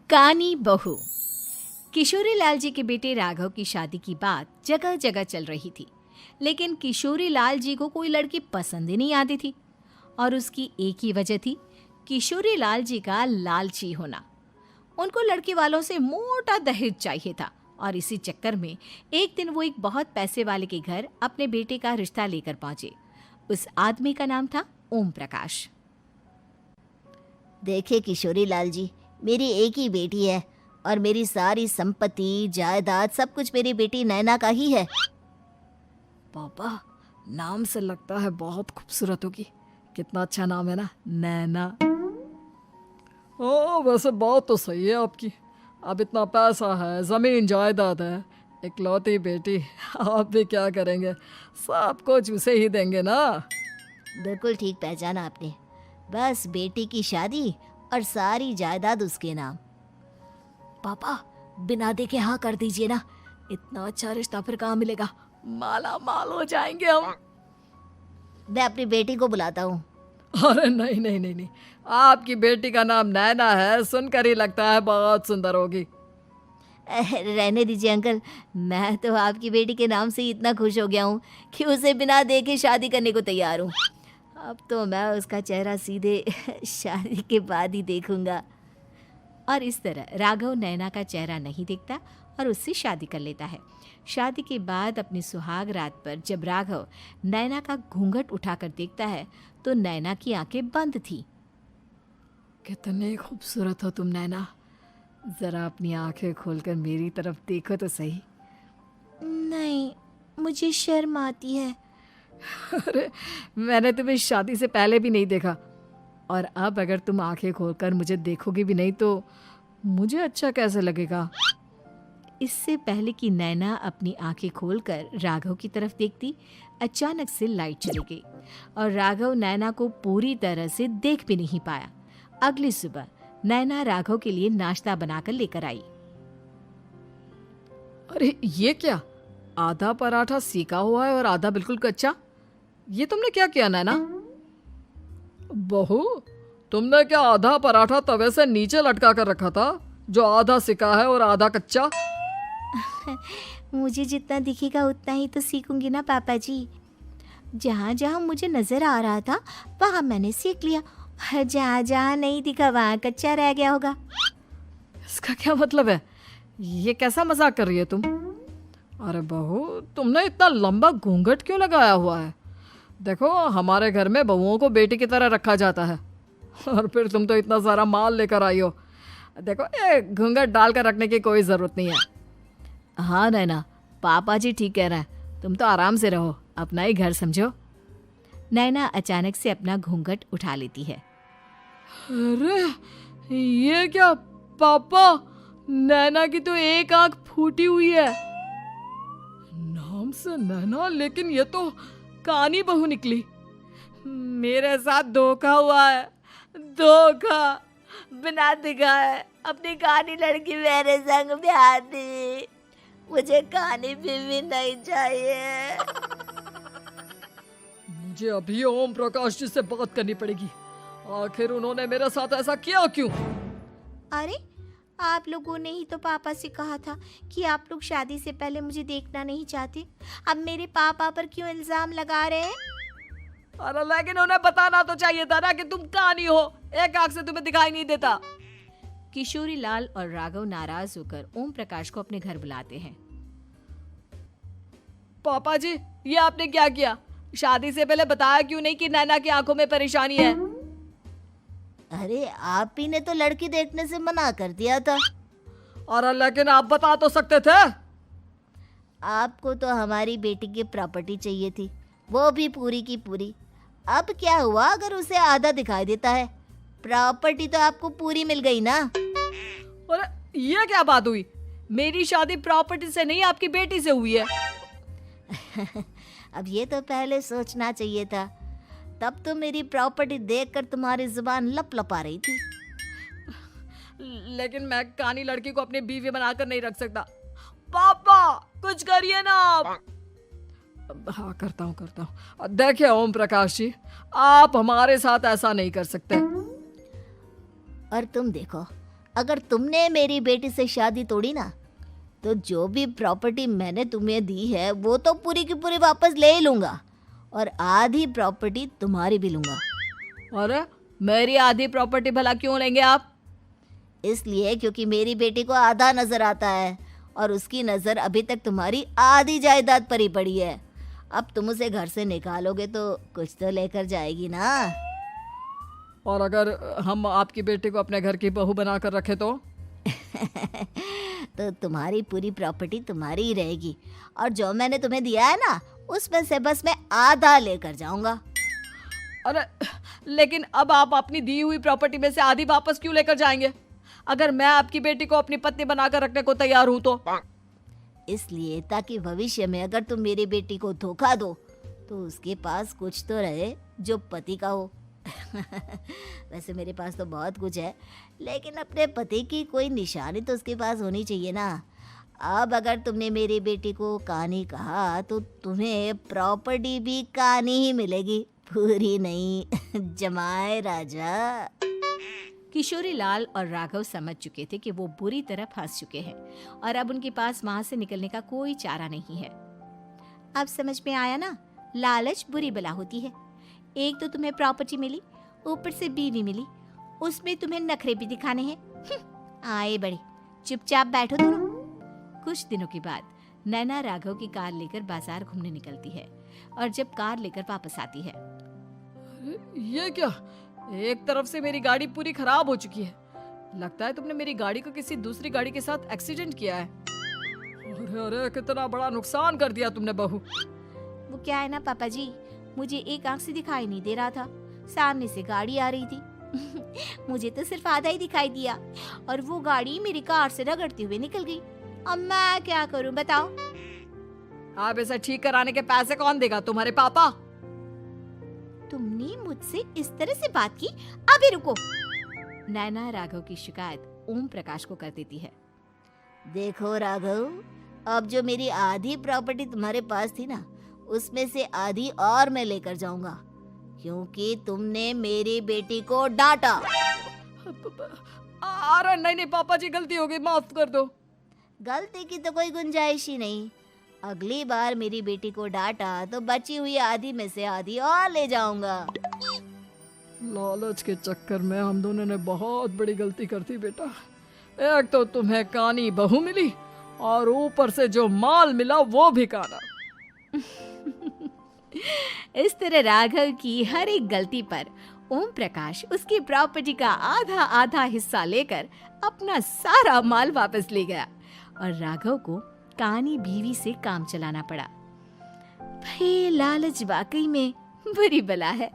कानी बहू। किशोरी लाल जी के बेटे राघव की शादी की बात जगह जगह चल रही थी, लेकिन किशोरी लाल जी को कोई लड़की पसंद ही नहीं आती थी। और उसकी एक ही वजह थी, किशोरी लाल जी का लालची होना। उनको लड़की वालों से मोटा दहेज चाहिए था और इसी चक्कर में एक दिन वो एक बहुत पैसे वाले के घर अपने बेटे का रिश्ता लेकर पहुंचे। उस आदमी का नाम था ओम प्रकाश। देखे किशोरी लाल जी, मेरी एक ही बेटी है और मेरी सारी संपत्ति जायदाद सब कुछ मेरी बेटी नैना का ही है। पापा, नाम से लगता है बहुत खूबसूरत होगी। कितना अच्छा नाम है ना, नैना। ओ, वैसे बात तो सही है आपकी। अब इतना पैसा है, जमीन जायदाद है, इकलौती बेटी, आप भी क्या करेंगे? सब कुछ उसे ही देंगे ना। बिल्कुल ठीक पहचाना आपने। बस बेटी की शादी और सारी जायदाद उसके नाम। पापा, बिना देखे हाँ कर दीजिए ना। इतना अच्छा रिश्ता फिर कहाँ मिलेगा? माला माल हो जाएंगे हम। मैं अपनी बेटी को बुलाता हूँ। अरे नहीं नहीं नहीं नहीं, आपकी बेटी का नाम नैना है, सुनकर ही लगता है बहुत सुंदर होगी। रहने दीजिए अंकल, मैं तो आपकी बेटी के नाम से ही इतना खुश हो गया हूँ कि उसे बिना देखे शादी करने को तैयार हूँ। अब तो मैं उसका चेहरा सीधे शादी के बाद ही देखूंगा। और इस तरह राघव नैना का चेहरा नहीं देखता और उससे शादी कर लेता है। शादी के बाद अपनी सुहाग रात पर जब राघव नैना का घूंघट उठाकर देखता है तो नैना की आंखें बंद थी। कितनी खूबसूरत हो तुम नैना, जरा अपनी आंखें खोलकर मेरी तरफ देखो तो सही। नहीं, मुझे शर्म आती है। अरे, मैंने तुम्हें शादी से पहले भी नहीं देखा, और अब अगर तुम आंखें खोलकर मुझे देखोगी भी नहीं तो मुझे अच्छा कैसे लगेगा? इससे पहले कि नैना अपनी आंखें खोलकर राघव की तरफ देखती, अचानक से लाइट चली गई और राघव नैना को पूरी तरह से देख भी नहीं पाया। अगली सुबह नैना राघव के लिए नाश्ता बनाकर लेकर आई। अरे ये क्या, आधा पराठा सेका हुआ है और आधा बिल्कुल कच्चा। ये तुमने क्या किया नैना? बहू, तुमने क्या आधा पराठा तवे से नीचे लटका कर रखा था, जो आधा सेका है और आधा कच्चा? मुझे जितना दिखेगा उतना ही तो सीखूंगी ना पापा जी। जहाँ जहाँ मुझे नजर आ रहा था वहाँ मैंने सीख लिया, जहाँ जहाँ नहीं दिखा वहाँ कच्चा रह गया होगा। इसका क्या मतलब है? ये कैसा मजाक कर रही है तुम? अरे बहू, तुमने इतना लंबा घूंघट क्यों लगाया हुआ है? देखो, हमारे घर में बहुओं को बेटी की तरह रखा जाता है, और फिर तुम तो इतना सारा माल लेकर आई हो। देखो, ये घूंघट डालकर रखने की कोई ज़रूरत नहीं है। हाँ नैना, पापा जी ठीक कह रहे हैं, तुम तो आराम से रहो, अपना ही घर समझो। नैना अचानक से अपना घूंघट उठा लेती है। अरे ये क्या पापा, नैना की तो एक आंख फूटी हुई है। नाम से नैना, लेकिन ये तो कानी बहू निकली। मेरे साथ धोखा हुआ है, धोखा। बिना दिखाए अपनी कानी लड़की मेरे संग ब्याह दी। मुझे कानी बीवी नहीं चाहिए। मुझे अभी ओम प्रकाश जी से बात करनी पड़ेगी। आखिर उन्होंने मेरे साथ ऐसा किया क्यों? अरे, आप लोगों ने ही तो पापा से कहा था कि आप लोग शादी से पहले मुझे देखना नहीं चाहते। अब मेरे पापा पर क्यों इल्जाम लगा रहे हैं? अरे लेकिन उन्हें बताना तो चाहिए था ना कि तुम कानी हो, एक आंख से तुम्हें दिखाई नहीं देता। किशोरी लाल और राघव नाराज होकर ओम प्रकाश को अपने घर बुलाते हैं। पापा जी, ये आपने क्या किया? शादी से पहले बताया क्यों नहीं कि नैना की आंखों में परेशानी है? अरे, आप ही ने तो लड़की देखने से मना कर दिया था। अरे लेकिन आप बता तो सकते थे। आपको तो हमारी बेटी की प्रॉपर्टी चाहिए थी, वो भी पूरी की पूरी। अब क्या हुआ अगर उसे आधा दिखाई देता है? प्रॉपर्टी तो आपको पूरी मिल गई ना। अरे ये क्या बात हुई? मेरी शादी प्रॉपर्टी से नहीं, आपकी बेटी से हुई है। अब ये तो पहले सोचना चाहिए था, तब तो मेरी प्रॉपर्टी देखकर तुम्हारी जुबान लप लपा रही थी। लेकिन मैं कानी लड़की को अपनी बीवी बनाकर नहीं रख सकता। पापा, कुछ करिए ना आप। हाँ, करता हूँ। देखिए ओम प्रकाश जी, आप हमारे साथ ऐसा नहीं कर सकते। और तुम देखो, अगर तुमने मेरी बेटी से शादी तोड़ी ना, तो जो भी प्रॉपर्टी मैंने तुम्हें दी है वो तो पूरी की पूरी वापस ले ही लूँगा, और आधी प्रॉपर्टी तुम्हारी भी लूँगा। अरे मेरी आधी प्रॉपर्टी भला क्यों लेंगे आप? इसलिए क्योंकि मेरी बेटी को आधा नजर आता है और उसकी नज़र अभी तक तुम्हारी आधी जायदाद पर ही पड़ी है। अब तुम उसे घर से निकालोगे तो कुछ तो लेकर जाएगी ना। और अगर हम आपकी बेटी को अपने घर की बहू बना कर रखे तो? तो तुम्हारी पूरी प्रॉपर्टी तुम्हारी ही रहेगी, और जो मैंने तुम्हें दिया है ना, उसमें से बस मैं आधा लेकर जाऊंगा। अरे लेकिन अब आप अपनी दी हुई प्रॉपर्टी में से आधी वापस क्यों लेकर जाएंगे? अगर मैं आपकी बेटी को अपनी पत्नी बनाकर रखने को तैयार हूं तो? इसलिए ताकि भविष्य में अगर तुम मेरी बेटी को धोखा दो तो उसके पास कुछ तो रहे जो पति का हो। वैसे मेरे पास तो बहुत कुछ है, लेकिन अपने पति की कोई निशानी तो उसके पास होनी चाहिए ना। अब अगर तुमने मेरी बेटी को कानी कहा तो तुम्हें प्रॉपर्टी भी कानी ही मिलेगी, पूरी नहीं। जमाए राजा। किशोरी लाल और राघव समझ चुके थे कि वो बुरी तरह फंस चुके हैं और अब उनके पास वहां से निकलने का कोई चारा नहीं है। अब समझ में आया ना, लालच बुरी बला होती है। एक तो तुम्हें प्रॉपर्टी मिली, ऊपर से बीवी मिली, उसमें तुम्हें नखरे भी दिखाने हैं। आए बड़े, चुपचाप बैठो दोनों। कुछ दिनों के बाद नैना राघव की कार लेकर बाजार घूमने निकलती है और जब कार लेकर वापस आती है, ये क्या? एक तरफ से मेरी गाड़ी पूरी खराब हो चुकी है। लगता है तुमने मेरी गाड़ी को किसी दूसरी गाड़ी के साथ एक्सीडेंट किया है। अरे अरे कितना बड़ा नुकसान कर दिया तुमने बहू। वो क्या है ना पापा जी, मुझे एक आंख से दिखाई नहीं दे रहा था, सामने से गाड़ी आ रही थी। मुझे तो सिर्फ आधा ही दिखाई दिया और वो गाड़ी मेरी कार से रगड़ते हुए निकल गई। अब मैं क्या करूं बताओ? आप इसे ठीक कराने के पैसे कौन देगा? तुम्हारे पापा। तुमने मुझसे इस तरह से बात की? अभी रुको। नैना राघव की शिकायत ओम प्रकाश को कर देती है। देखो राघव, अब जो मेरी आधी प्रॉपर्टी तुम्हारे पास थी ना, उसमें से आधी और मैं लेकर जाऊंगा, क्योंकि तुमने मेरी बेटी को डांटा। अरे नहीं नहीं पापा जी, गलती हो गई, माफ कर दो। गलती की तो कोई गुंजाइश ही नहीं। अगली बार मेरी बेटी को डांटा तो बची हुई आधी में से आधी और ले जाऊंगा। लालच के चक्कर में हम दोनों ने बहुत बड़ी गलती कर दी बेटा। एक तो तुम्हें कानी बहू मिली और ऊपर से जो माल मिला वो भी काना। इस तरह राघव की हर एक गलती पर ओम प्रकाश उसकी प्रॉपर्टी का आधा आधा हिस्सा लेकर अपना सारा माल वापस ले गया और राघव को कानी बीवी से काम चलाना पड़ा। भाई लालच वाकई में बुरी बला है।